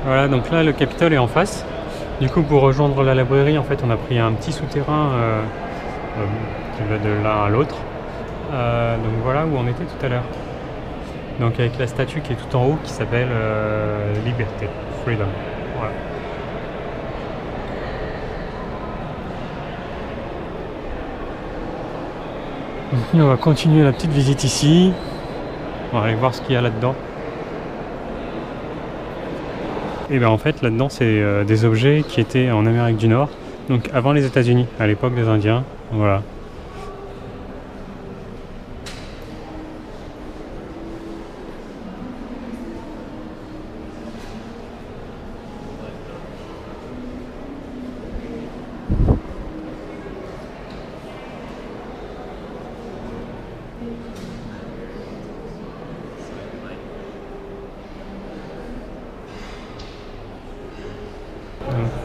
Voilà, donc là le Capitole est en face. Du coup, pour rejoindre la librairie, en fait, on a pris un petit souterrain qui va de l'un à l'autre. Donc voilà où on était tout à l'heure. Donc avec la statue qui est tout en haut qui s'appelle Liberté, Freedom. Voilà. Donc on va continuer la petite visite ici. On va aller voir ce qu'il y a là-dedans. Et bien en fait là-dedans c'est des objets qui étaient en Amérique du Nord, donc avant les États-Unis, à l'époque des Indiens. Voilà.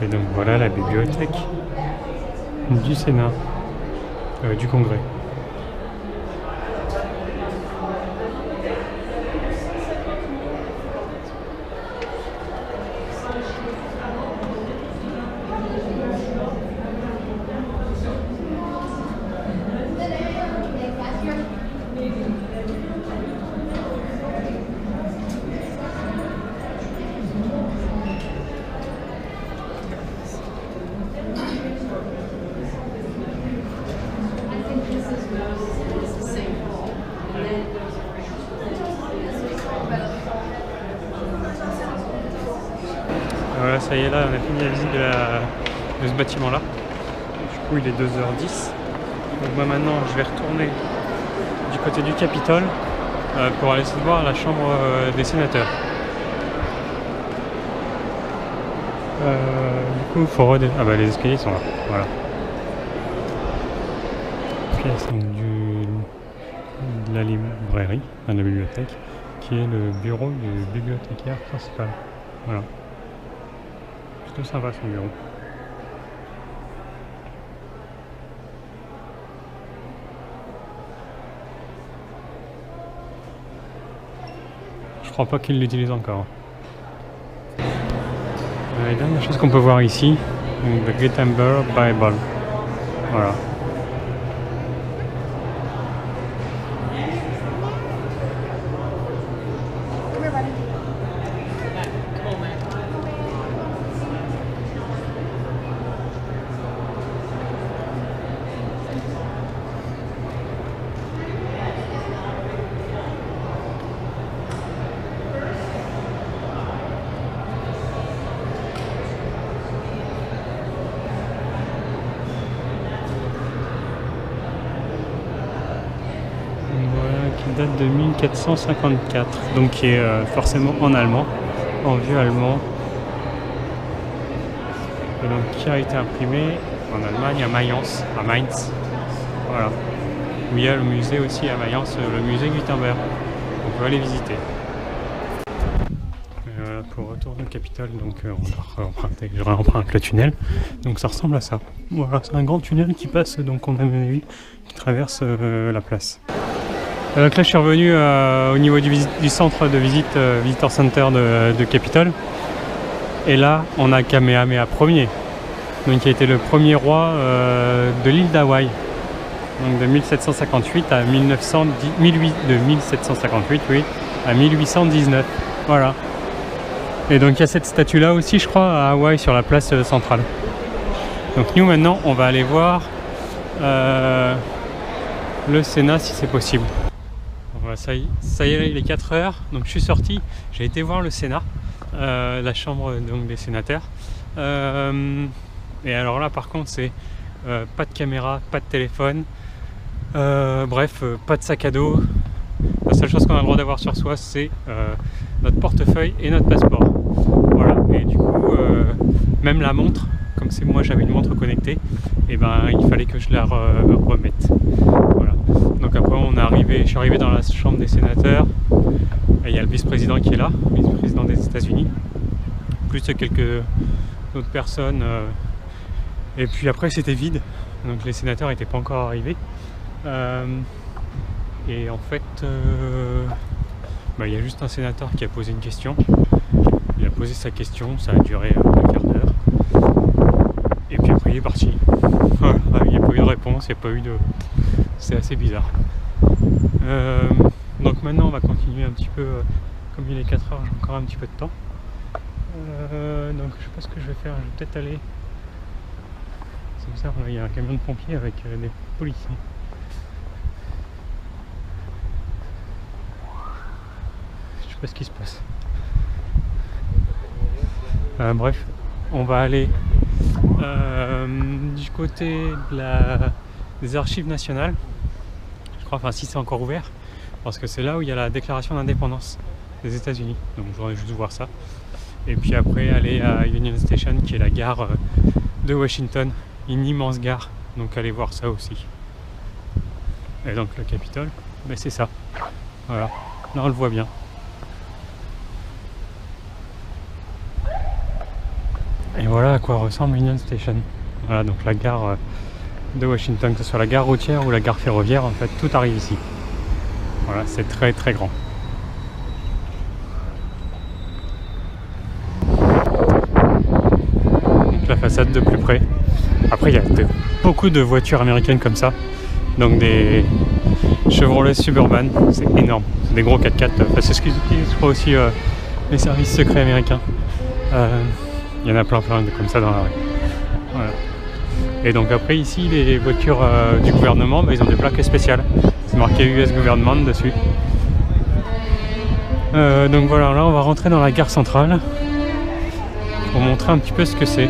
Et donc voilà la bibliothèque du Sénat, du Congrès. Voilà, ça y est, là on a fini la visite de ce bâtiment là. Du coup il est 2h10. Donc moi maintenant je vais retourner du côté du Capitole pour aller essayer de voir la chambre des sénateurs. Du coup il faut redescendre. Ah bah les escaliers sont là, voilà. Pièce donc de la librairie, de la bibliothèque, qui est le bureau du bibliothécaire principal. Voilà. Plutôt sympa son bureau. Je crois pas qu'il l'utilise encore. La dernière chose qu'on peut voir ici, the Gutenberg Bible. Voilà. Qui date de 1454, donc qui est forcément en allemand, en vieux allemand, et donc qui a été imprimé en Allemagne à Mayence, à Mainz, voilà, où il y a le musée aussi à Mayence, le musée Gutenberg, on peut aller visiter. Et voilà, pour retourner au Capitole, donc je réemprunte le tunnel, donc ça ressemble à ça. Voilà, c'est un grand tunnel qui passe, donc on a vu, qui traverse la place. Donc là je suis revenu au niveau du centre de visite, Visitor Center de Capitole. Et là on a Kamehameha Ier, donc qui a été le premier roi de l'île d'Hawaï. Donc de 1758 à 1758 oui, à 1819. Voilà. Et donc il y a cette statue là aussi je crois à Hawaï sur la place centrale. Donc nous maintenant on va aller voir le Sénat si c'est possible. Voilà, ça y est, il est 4h, donc je suis sorti, j'ai été voir le Sénat, la chambre donc, des sénateurs. Et alors là par contre c'est pas de caméra, pas de téléphone, bref, pas de sac à dos. La seule chose qu'on a le droit d'avoir sur soi c'est notre portefeuille et notre passeport. Voilà, et du coup même la montre, comme c'est moi j'avais une montre connectée, et ben il fallait que je la remette. Voilà. Donc après je suis arrivé dans la chambre des sénateurs, et il y a le vice-président qui est là, le vice-président des États-Unis, plus quelques autres personnes, et puis après c'était vide, donc les sénateurs n'étaient pas encore arrivés, et en fait il y a juste un sénateur qui a posé une question, il n'a posé sa question, ça a duré un quart d'heure. Et puis après il est parti. Voilà, il n'y a pas eu de réponse, il n'y a pas eu de... C'est assez bizarre. Donc maintenant on va continuer un petit peu, comme il est 4 heures, j'ai encore un petit peu de temps. Donc je sais pas ce que je vais faire, je vais peut-être aller... C'est bizarre, là il y a un camion de pompiers avec des policiers. Je sais pas ce qui se passe. Bref, on va aller du côté de des archives nationales. Je crois, enfin si c'est encore ouvert, parce que c'est là où il y a la déclaration d'indépendance des États-Unis. Donc je voudrais juste voir ça. Et puis après aller à Union Station, qui est la gare de Washington, une immense gare. Donc aller voir ça aussi. Et donc le Capitole, ben c'est ça. Voilà, là on le voit bien. Et voilà à quoi ressemble Union Station. Voilà, donc la gare de Washington, que ce soit la gare routière ou la gare ferroviaire, en fait, tout arrive ici. Voilà, c'est très très grand. Donc la façade de plus près. Après, il y a beaucoup de voitures américaines comme ça. Donc des Chevrolet Suburban, c'est énorme. C'est des gros 4x4. Enfin, c'est ce qu'ils utilisent, je crois, aussi les services secrets américains. Il y en a plein comme ça dans la rue. Voilà. Et donc après ici les voitures du gouvernement, bah, ils ont des plaques spéciales. C'est marqué US Government dessus. Donc voilà, là on va rentrer dans la gare centrale pour montrer un petit peu ce que c'est.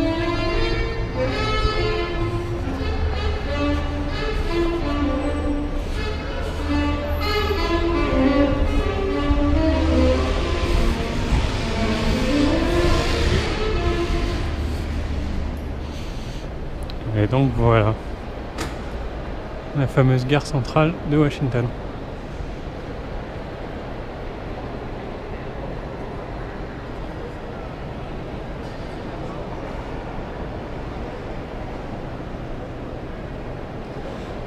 Et donc voilà, la fameuse gare centrale de Washington.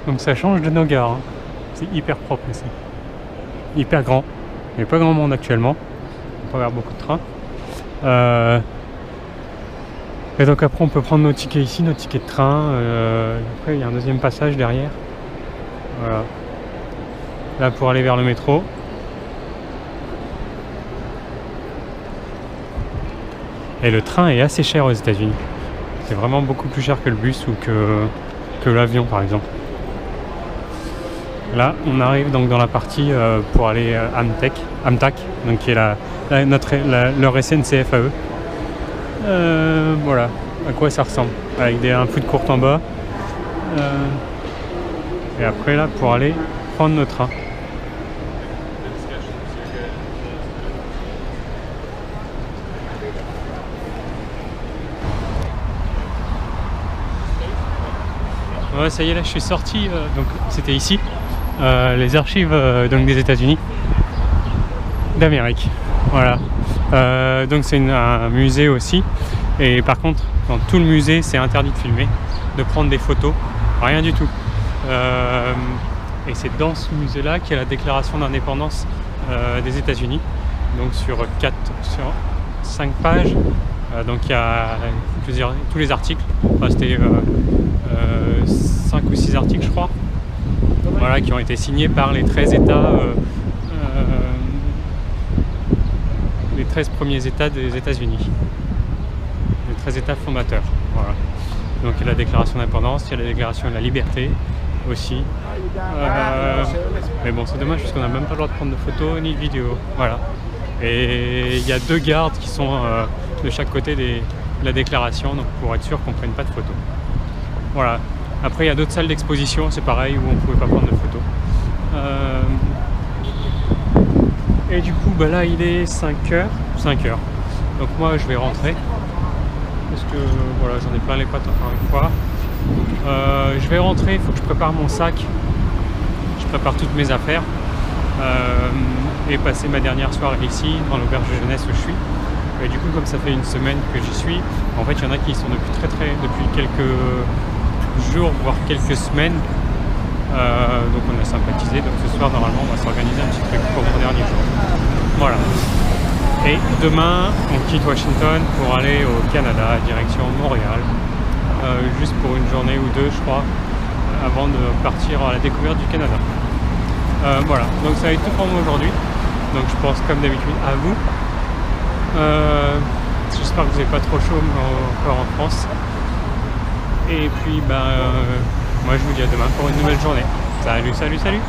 Donc ça change de nos gares, hein. C'est hyper propre ici, hyper grand. Il n'y a pas grand monde actuellement, on peut pas avoir beaucoup de trains. Et donc après on peut prendre nos tickets ici, nos tickets de train. Après il y a un deuxième passage derrière. Voilà. Là pour aller vers le métro. Et le train est assez cher aux États-Unis. C'est vraiment beaucoup plus cher que le bus ou que l'avion par exemple. Là on arrive donc dans la partie pour aller à Amtrak, donc qui est leur SNCF à eux. Voilà à quoi ça ressemble, avec un food court en bas. Et après là pour aller prendre notre train. Ouais, ça y est, là je suis sorti, donc c'était ici, les archives donc des États-Unis d'Amérique. Voilà. Donc c'est un musée aussi, et par contre dans tout le musée c'est interdit de filmer, de prendre des photos, rien du tout. Et c'est dans ce musée là qu'il y a la déclaration d'indépendance des États-Unis, donc sur 5 pages. Donc il y a tous les articles, enfin, c'était 5 ou 6 articles je crois, voilà, qui ont été signés par les 13 États, les 13 premiers États des États-Unis, les 13 États fondateurs. Voilà. Donc il y a la déclaration d'indépendance, il y a la déclaration de la liberté aussi. Mais bon, c'est dommage parce qu'on n'a même pas le droit de prendre de photos ni de vidéos. Voilà. Et il y a 2 gardes qui sont de chaque côté de la déclaration, donc pour être sûr qu'on ne prenne pas de photos. Voilà. Après il y a d'autres salles d'exposition, c'est pareil, où on ne pouvait pas prendre de photos. Et du coup bah là il est 5h. Donc moi je vais rentrer. Parce que voilà, j'en ai plein les pattes encore une fois. Je vais rentrer, il faut que je prépare mon sac. Je prépare toutes mes affaires. Et passer ma dernière soirée ici, dans l'auberge de jeunesse où je suis. Et du coup, comme ça fait une semaine que j'y suis, en fait, il y en a qui y sont depuis quelques jours, voire quelques semaines. Donc on a sympathisé. Donc ce soir, normalement, on va s'organiser un petit truc pour mon dernier jour. Voilà. Et demain, on quitte Washington pour aller au Canada, direction Montréal, juste pour une journée ou deux, je crois, avant de partir à la découverte du Canada. Voilà, donc ça va être tout pour moi aujourd'hui. Donc je pense comme d'habitude à vous. J'espère que vous n'avez pas trop chaud encore en France. Et puis moi je vous dis à demain pour une nouvelle journée. Salut, salut, salut!